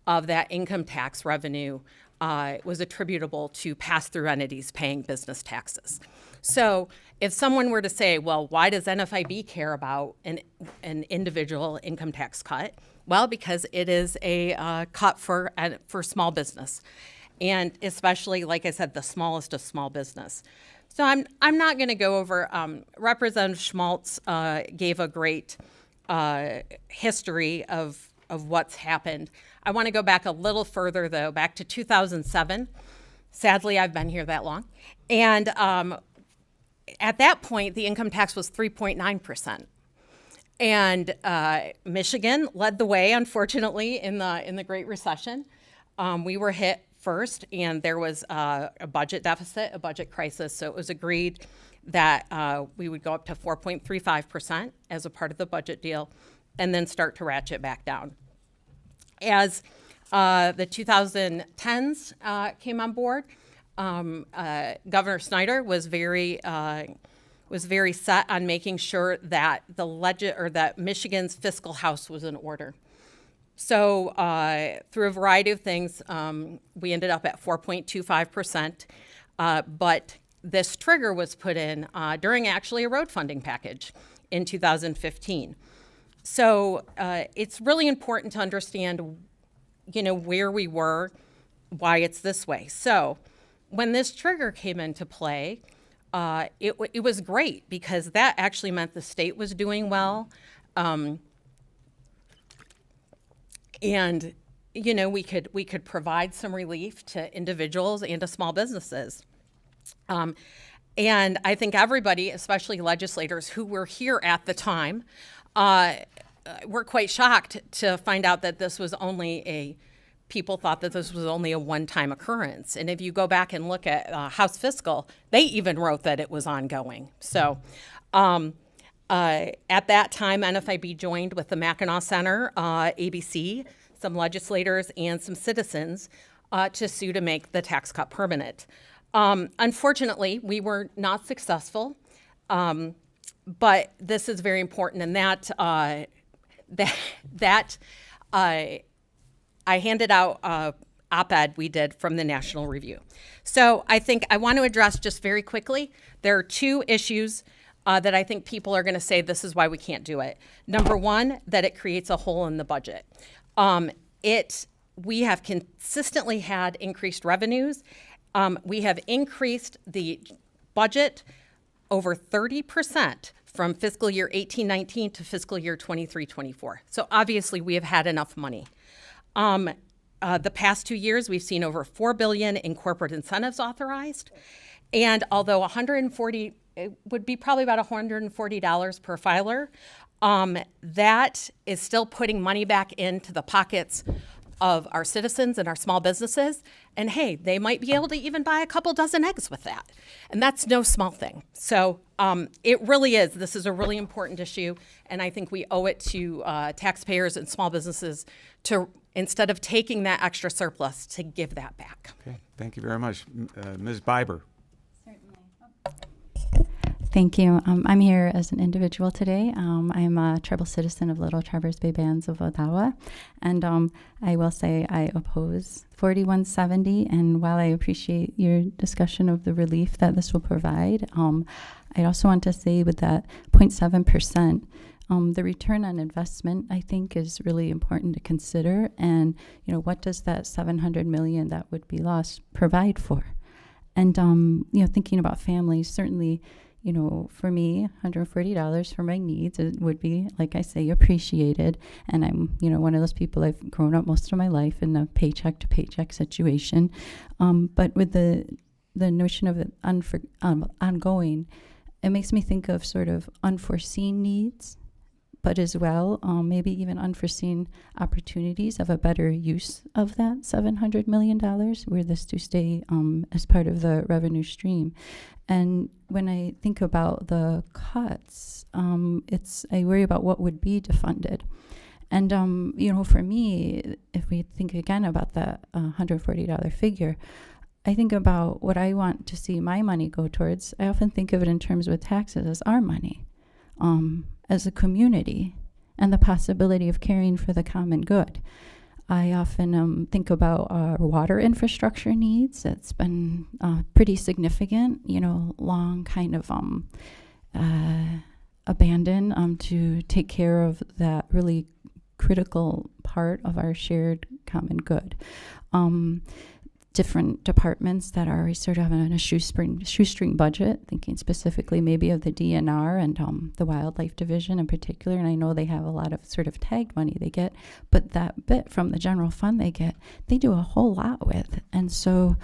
of that income tax revenue was attributable to pass-through entities paying business taxes. So if someone were to say, well, why does NFIB care about an individual income tax cut? Well, because it is a cut for small business, and especially, like I said, the smallest of small business. So I'm not going to go over. Representative Schmaltz gave a great history of what's happened. I want to go back a little further, though, back to 2007. Sadly, I've been here that long, and at that point, the income tax was 3.9%. And Michigan led the way, unfortunately, in the Great Recession. We were hit first, and there was a budget deficit, a budget crisis. So it was agreed that we would go up to 4.35% as a part of the budget deal, and then start to ratchet back down. As the 2010s came on board, Governor Snyder was very set on making sure that that Michigan's fiscal house was in order. So through a variety of things, we ended up at 4.25%, but this trigger was put in during actually a road funding package in 2015. So it's really important to understand, where we were, why it's this way. So when this trigger came into play, it was great because that actually meant the state was doing well. And, we could provide some relief to individuals and to small businesses. And I think everybody, especially legislators who were here at the time, were quite shocked to find out that this was people thought that this was only a one-time occurrence. And if you go back and look at House Fiscal, they even wrote that it was ongoing. So at that time, NFIB joined with the Mackinac Center, ABC, some legislators, and some citizens to sue to make the tax cut permanent. Unfortunately, we were not successful, but this is very important, and I handed out op-ed we did from the National Review. So I think I want to address just very quickly, there are two issues that I think people are going to say this is why we can't do it. Number one, that it creates a hole in the budget. We have consistently had increased revenues. We have increased the budget over 30% from fiscal year 18-19 to fiscal year 23-24. So obviously we have had enough money. The past 2 years, we've seen over $4 billion in corporate incentives authorized. And although it would be probably about $140 per filer, that is still putting money back into the pockets of our citizens and our small businesses. And hey, they might be able to even buy a couple dozen eggs with that. And that's no small thing. So it really is. This is a really important issue. And I think we owe it to taxpayers and small businesses to, instead of taking that extra surplus, to give that back. Okay, thank you very much. Ms. Biber. Thank you. I'm here as an individual today. I'm a tribal citizen of Little Traverse Bay Bands of Ottawa, and I will say I oppose 4170. And while I appreciate your discussion of the relief that this will provide, I also want to say with that 0.7%, the return on investment, I think, is really important to consider. And what does that 700 million that would be lost provide for? And thinking about families, certainly. For me, $140 for my needs, it would be, like I say, appreciated. And I'm, one of those people, I've grown up most of my life in a paycheck to paycheck situation. But with the notion of it ongoing, it makes me think of sort of unforeseen needs, but as well, maybe even unforeseen opportunities of a better use of that $700 million, were this to stay as part of the revenue stream. And when I think about the cuts, I worry about what would be defunded. And, for me, if we think again about that $140 figure, I think about what I want to see my money go towards. I often think of it in terms with taxes as our money, as a community, and the possibility of caring for the common good. I often think about our water infrastructure needs. It's been pretty significant, long kind of abandoned to take care of that really critical part of our shared common good. Different departments that are sort of in a shoestring budget, thinking specifically maybe of the DNR and the wildlife division in particular. And I know they have a lot of sort of tagged money they get, but that bit from the general fund they get, they do a whole lot with. And so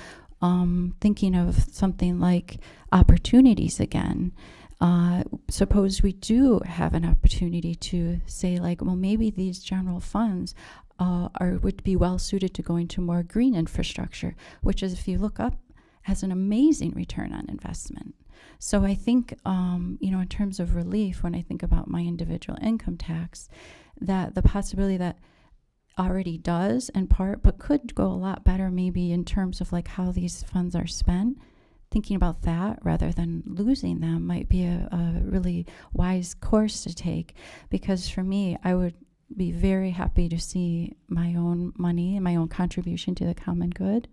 thinking of something like opportunities again, suppose we do have an opportunity to say like, well, maybe these general funds would be well suited to going to more green infrastructure, which is, if you look up, has an amazing return on investment. So I think, in terms of relief, when I think about my individual income tax, that the possibility that already does in part, but could go a lot better maybe in terms of like how these funds are spent, thinking about that rather than losing them might be a really wise course to take. Because for me, I would be very happy to see my own money and my own contribution to the common good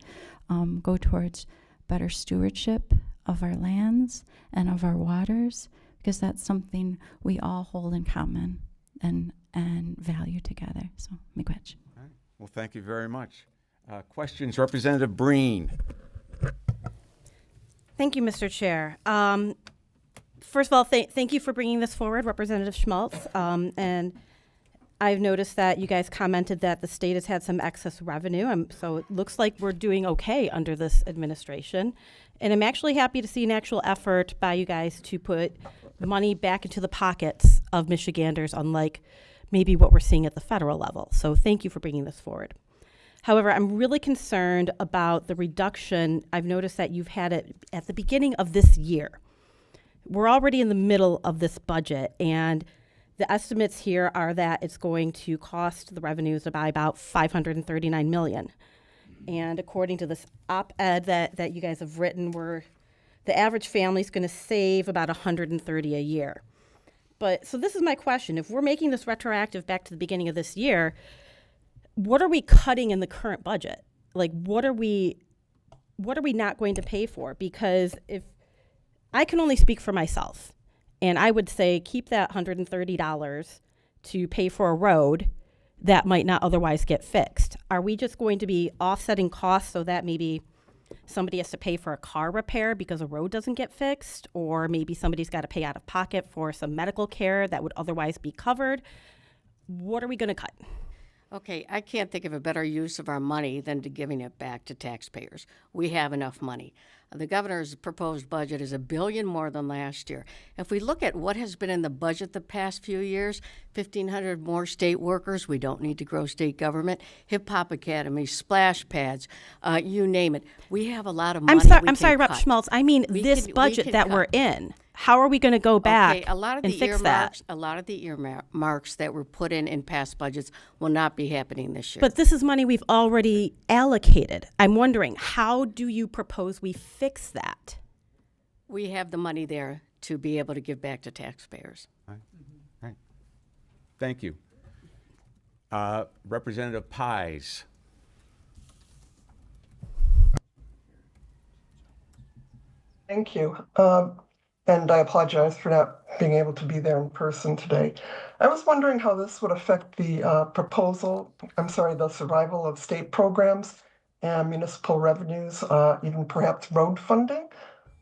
go towards better stewardship of our lands and of our waters, because that's something we all hold in common and value together. So, miigwech. All right. Well, thank you very much. Questions, Representative Breen. Thank you, Mr. Chair. First of all, thank you for bringing this forward, Representative Schmaltz. And I've noticed that you guys commented that the state has had some excess revenue, so it looks like we're doing okay under this administration. And I'm actually happy to see an actual effort by you guys to put money back into the pockets of Michiganders, unlike maybe what we're seeing at the federal level. So thank you for bringing this forward. However, I'm really concerned about the reduction. I've noticed that you've had it at the beginning of this year. We're already in the middle of this budget, and the estimates here are that it's going to cost the revenues by about $539 million. And according to this op-ed that you guys have written, the average family is going to save about $130 a year. But so this is my question: if we're making this retroactive back to the beginning of this year, what are we cutting in the current budget? Like, what are we not going to pay for? Because if I can only speak for myself, and I would say keep that $130 to pay for a road that might not otherwise get fixed. Are we just going to be offsetting costs so that maybe somebody has to pay for a car repair because a road doesn't get fixed, or maybe somebody's got to pay out of pocket for some medical care that would otherwise be covered? What are we going to cut? Okay, I can't think of a better use of our money than to giving it back to taxpayers. We have enough money. The governor's proposed budget is $1 billion more than last year. If we look at what has been in the budget the past few years, 1,500 more state workers. We don't need to grow state government. Hip Hop Academy, splash pads, you name it. We have a lot of money. I'm sorry, Rep. Schmaltz. I mean this budget that we're in. How are we going to go back and fix that? A lot of the earmarks that were put in past budgets will not be happening this year. But this is money we've already allocated. I'm wondering, how do you propose we fix that? We have the money there to be able to give back to taxpayers. Right. Thank you. Representative Pies. Thank you. And I apologize for not being able to be there in person today. I was wondering how this would affect the the survival of state programs and municipal revenues, even perhaps road funding,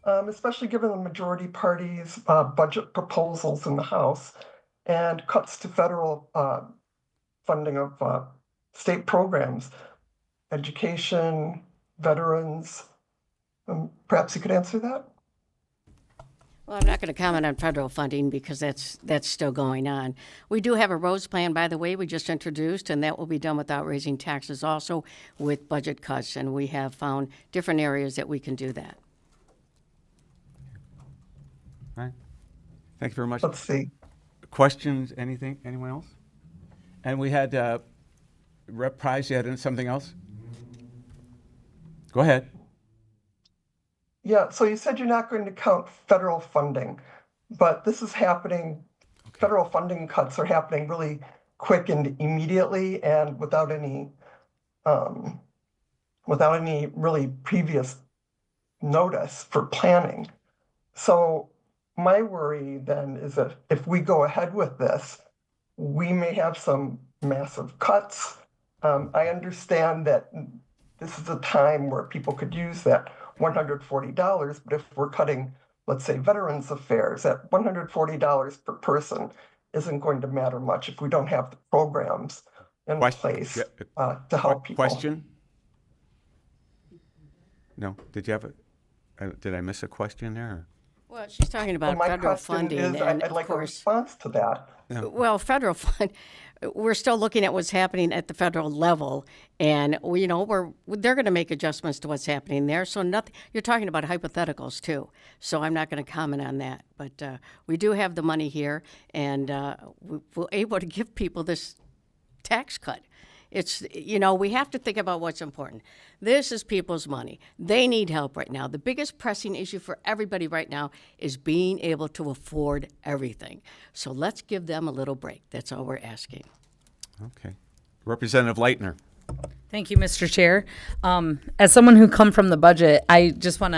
especially given the majority party's budget proposals in the House and cuts to federal funding of state programs, education, veterans. Perhaps you could answer that? Well, I'm not going to comment on federal funding because that's still going on. We do have a roads plan, by the way, we just introduced, and that will be done without raising taxes, also with budget cuts, and we have found different areas that we can do that. All right. Thank you very much. Let's see. Questions? Anything? Anyone else? And we had Rep. Price. You had something else? Go ahead. Yeah, so you said you're not going to count federal funding, but this is happening, federal funding cuts are happening really quick and immediately and without any really previous notice for planning. So my worry then is that if we go ahead with this, we may have some massive cuts. I understand that this is a time where people could use that $140, but if we're cutting, let's say, Veterans Affairs, that $140 per person isn't going to matter much if we don't have the programs in place to help people. Question? No. Did you have did I miss a question there? Well, she's talking about federal funding, is, and I'd like a response to that. Well, federal fund, we're still looking at what's happening at the federal level, and they're going to make adjustments to what's happening there. So nothing. You're talking about hypotheticals too, so I'm not going to comment on that. But we do have the money here, and we're able to give people this tax cut. It's, we have to think about what's important. This is people's money. They need help right now. The biggest pressing issue for everybody right now is being able to afford everything. So let's give them a little break. That's all we're asking. Okay. Representative Leitner. Thank you, Mr. Chair. As someone who come from the budget, I want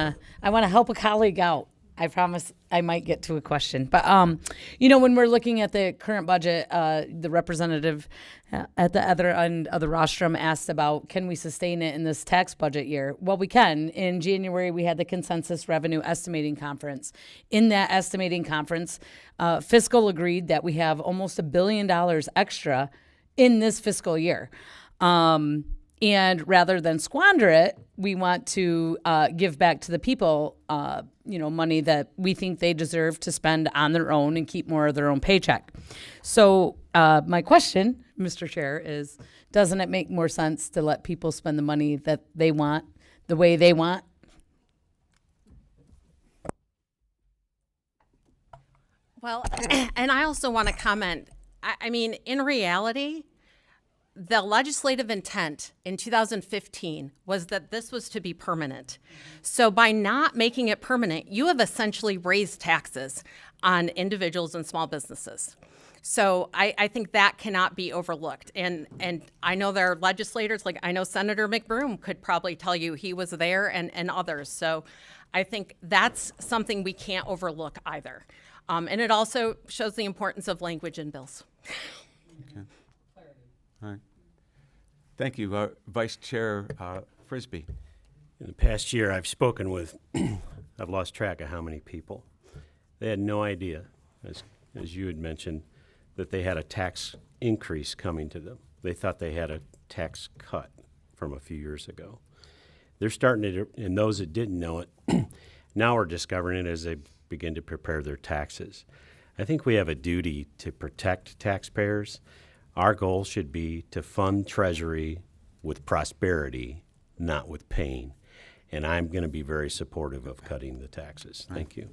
to help a colleague out. I promise I might get to a question. But, when we're looking at the current budget, the representative at the other end of the rostrum asked about, can we sustain it in this tax budget year? Well, we can. In January, we had the Consensus Revenue Estimating Conference. In that estimating conference, fiscal agreed that we have almost $1 billion extra in this fiscal year. And rather than squander it, we want to give back to the people, money that we think they deserve to spend on their own and keep more of their own paycheck. So my question, Mr. Chair, is doesn't it make more sense to let people spend the money that they want the way they want? Well, and I also want to comment, I mean, in reality, the legislative intent in 2015 was that this was to be permanent. So by not making it permanent, you have essentially raised taxes on individuals and small businesses. So I think that cannot be overlooked. And I know there are legislators, like I know Senator McBroom could probably tell you he was there and others. So I think that's something we can't overlook either. And it also shows the importance of language in bills. Okay. All right. Thank you. Vice Chair Frisbie. In the past year, I've spoken with, I've lost track of how many people. They had no idea, as you had mentioned, that they had a tax increase coming to them. They thought they had a tax cut from a few years ago. They're starting to, and those that didn't know it, now are discovering it as they begin to prepare their taxes. I think we have a duty to protect taxpayers. Our goal should be to fund Treasury with prosperity, not with pain. And I'm going to be very supportive of cutting the taxes. Thank you.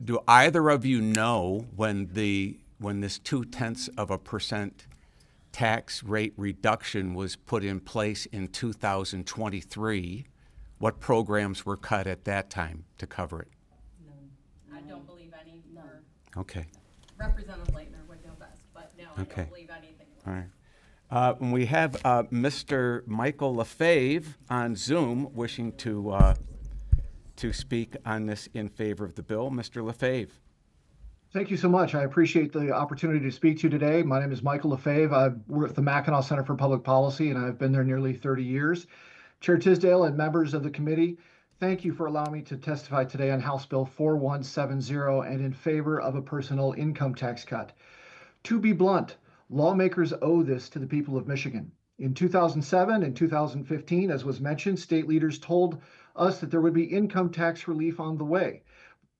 Do either of you know when this 0.2% tax rate reduction was put in place in 2023, what programs were cut at that time to cover it? I don't believe any. Okay. Representative Leitner would know best, but no, I Okay. don't believe anything. All right. And we have Mr. Michael Lefebvre on Zoom wishing to speak on this in favor of the bill. Mr. Lefebvre. Thank you so much. I appreciate the opportunity to speak to you today. My name is Michael Lefebvre. I work at the Mackinac Center for Public Policy, and I've been there nearly 30 years. Chair Tisdale and members of the committee, thank you for allowing me to testify today on House Bill 4170 and in favor of a personal income tax cut. To be blunt, lawmakers owe this to the people of Michigan. In 2007 and 2015, as was mentioned, state leaders told us that there would be income tax relief on the way,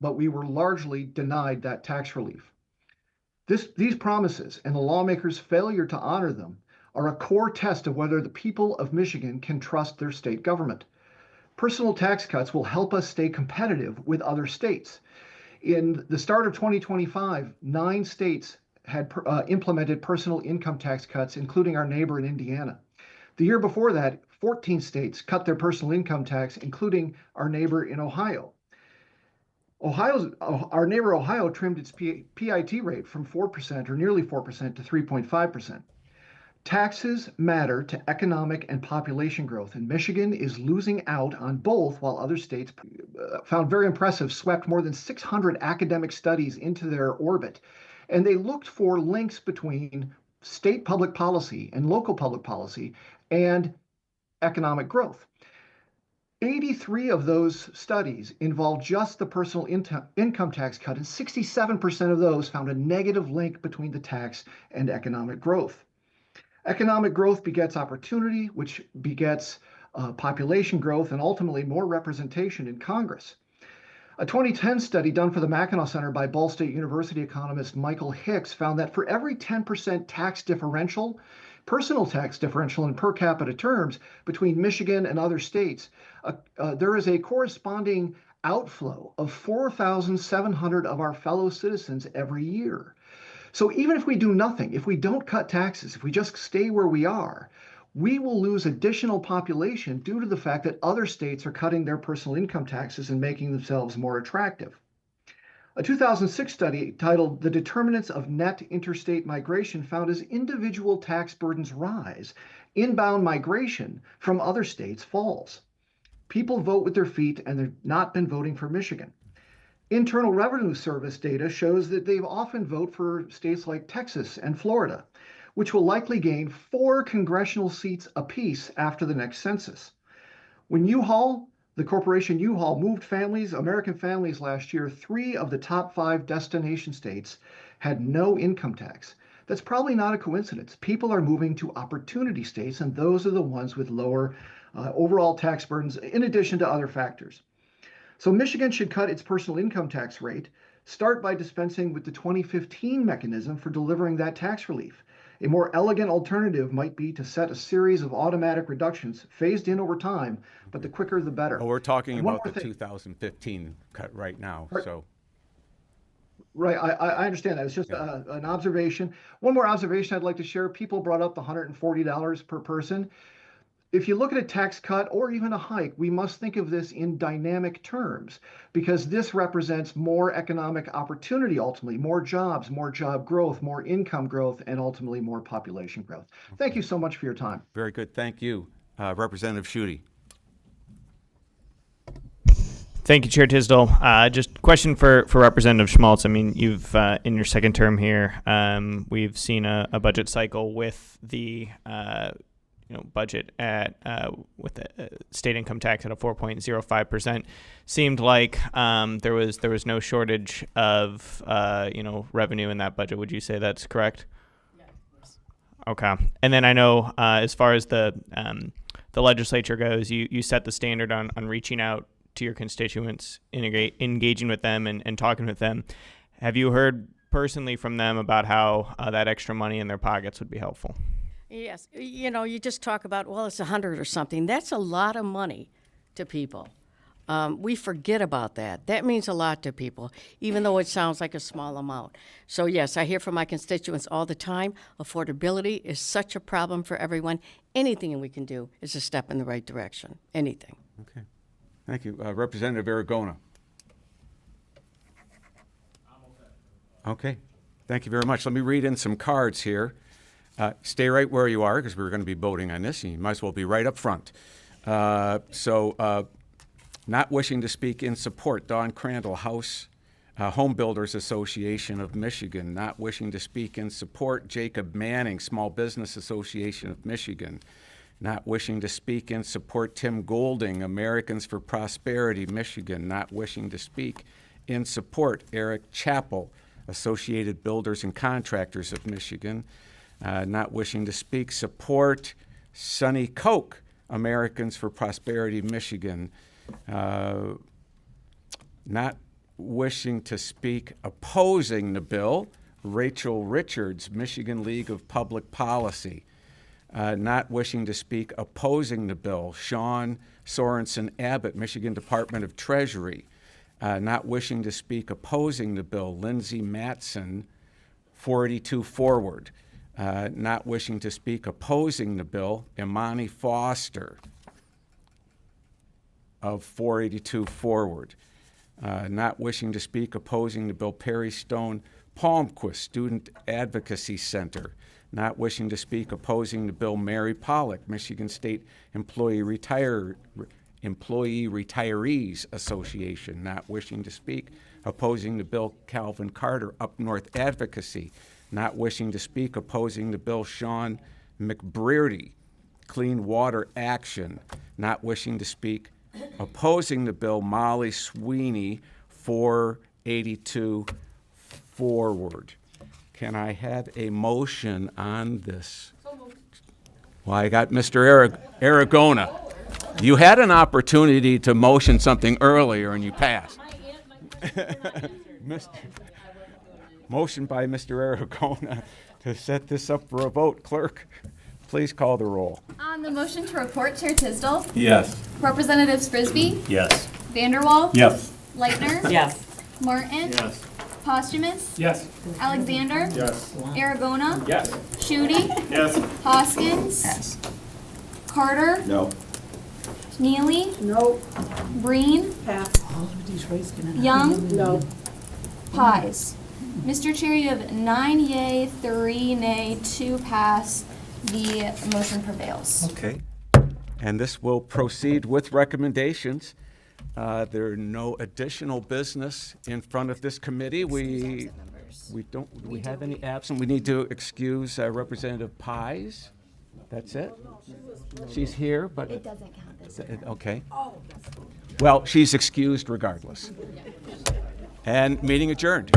but we were largely denied that tax relief. These promises and the lawmakers' failure to honor them are a core test of whether the people of Michigan can trust their state government. Personal tax cuts will help us stay competitive with other states. In the start of 2025, 9 states had implemented personal income tax cuts, including our neighbor in Indiana. The year before that, 14 states cut their personal income tax, including our neighbor in Ohio. Our neighbor Ohio trimmed its PIT rate from 4% or nearly 4% to 3.5%. Taxes matter to economic and population growth, and Michigan is losing out on both, while other states found very impressive, swept more than 600 academic studies into their orbit. And they looked for links between state public policy and local public policy and economic growth. 83 of those studies involved just the personal income tax cut, and 67% of those found a negative link between the tax and economic growth. Economic growth begets opportunity, which begets population growth and ultimately more representation in Congress. A 2010 study done for the Mackinac Center by Ball State University economist Michael Hicks found that for every 10% tax differential, personal tax differential in per capita terms between Michigan and other states, there is a corresponding outflow of 4,700 of our fellow citizens every year. So even if we do nothing, if we don't cut taxes, if we just stay where we are, we will lose additional population due to the fact that other states are cutting their personal income taxes and making themselves more attractive. A 2006 study titled "The Determinants of Net Interstate Migration" found as individual tax burdens rise, inbound migration from other states falls. People vote with their feet, and they've not been voting for Michigan. Internal Revenue Service data shows that they often vote for states like Texas and Florida, which will likely gain 4 congressional seats apiece after the next census. When U-Haul, the corporation U-Haul, moved American families last year, 3 of the top 5 destination states had no income tax. That's probably not a coincidence. People are moving to opportunity states, and those are the ones with lower overall tax burdens, in addition to other factors. So Michigan should cut its personal income tax rate, start by dispensing with the 2015 mechanism for delivering that tax relief. A more elegant alternative might be to set a series of automatic reductions phased in over time, but the quicker the better. Well, we're talking And one about more the thing. 2015 cut right now, so. Right, I understand that. It's just an observation. One more observation I'd like to share. People brought up the $140 per person. If you look at a tax cut or even a hike, we must think of this in dynamic terms, because this represents more economic opportunity, ultimately, more jobs, more job growth, more income growth, and ultimately more population growth. Thank you so much for your time. Very good, thank you. Representative Schuette. Thank you, Chair Tisdale. Just a question for Representative Schmaltz. I mean, you've in your second term here, we've seen a budget cycle with the budget at with the state income tax at a 4.05%. Seemed like there was no shortage of revenue in that budget. Would you say that's correct? Yes. Okay. And then I know as far as the legislature goes, you set the standard on reaching out to your constituents, engaging with them and talking with them. Have you heard personally from them about how that extra money in their pockets would be helpful? Yes, you just talk about, well, it's 100 or something. That's a lot of money to people. We forget about that. That means a lot to people, even though it sounds like a small amount. So yes, I hear from my constituents all the time, affordability is such a problem for everyone. Anything we can do is a step in the right direction, anything. Okay. Thank you. Representative Aragona. Okay. Thank you very much. Let me read in some cards here. Stay right where you are because we're going to be voting on this. You might as well be right up front. Not wishing to speak in support, Don Crandall, Home Builders Association of Michigan. Not wishing to speak in support, Jacob Manning, Small Business Association of Michigan. Not wishing to speak in support, Tim Golding, Americans for Prosperity, Michigan. Not wishing to speak in support, Eric Chappell, Associated Builders and Contractors of Michigan. Not wishing to speak, support, Sonny Koch, Americans for Prosperity, Michigan. Not wishing to speak, opposing the bill, Rachel Richards, Michigan League of Public Policy. Not wishing to speak, opposing the bill, Sean Sorensen Abbott, Michigan Department of Treasury. Not wishing to speak, opposing the bill, Lindsay Matson, 482 Forward. Not wishing to speak, opposing the bill, Imani Foster of 482 Forward. Not wishing to speak, opposing the bill, Perry Stone Palmquist, Student Advocacy Center. Not wishing to speak, opposing the bill, Mary Pollock, Michigan State Employee Retirees Association. Not wishing to speak, opposing the bill, Calvin Carter, Up North Advocacy. Not wishing to speak, opposing the bill, Sean McBrearty, Clean Water Action. Not wishing to speak, opposing the bill, Molly Sweeney, 482 Forward. Can I have a motion on this? Well, I got Mr. Aragona. You had an opportunity to motion something earlier and you passed. Motion by Mr. Aragona to set this up for a vote. Clerk, please call the roll. On the motion to report, Chair Tisdall. Yes. Representatives Frisbie. Yes. Vanderwall. Yes. Leitner. Yes. Martin. Yes. Posthumous. Yes. Alexander. Yes. Aragona. Yes. Schuette. Yes. Hoskins. Yes. Carter. No. Neely. No. Breen. Pass. Young. No. Pies. Mr. Chair, you have 9 yea, 3 nay, 2 pass. The motion prevails. Okay. And this will proceed with recommendations. There are no additional business in front of this committee. We don't. Do we have any absent? We need to excuse Representative Pies. That's it. She's here, but It doesn't count as okay. Well, she's excused regardless. And meeting adjourned.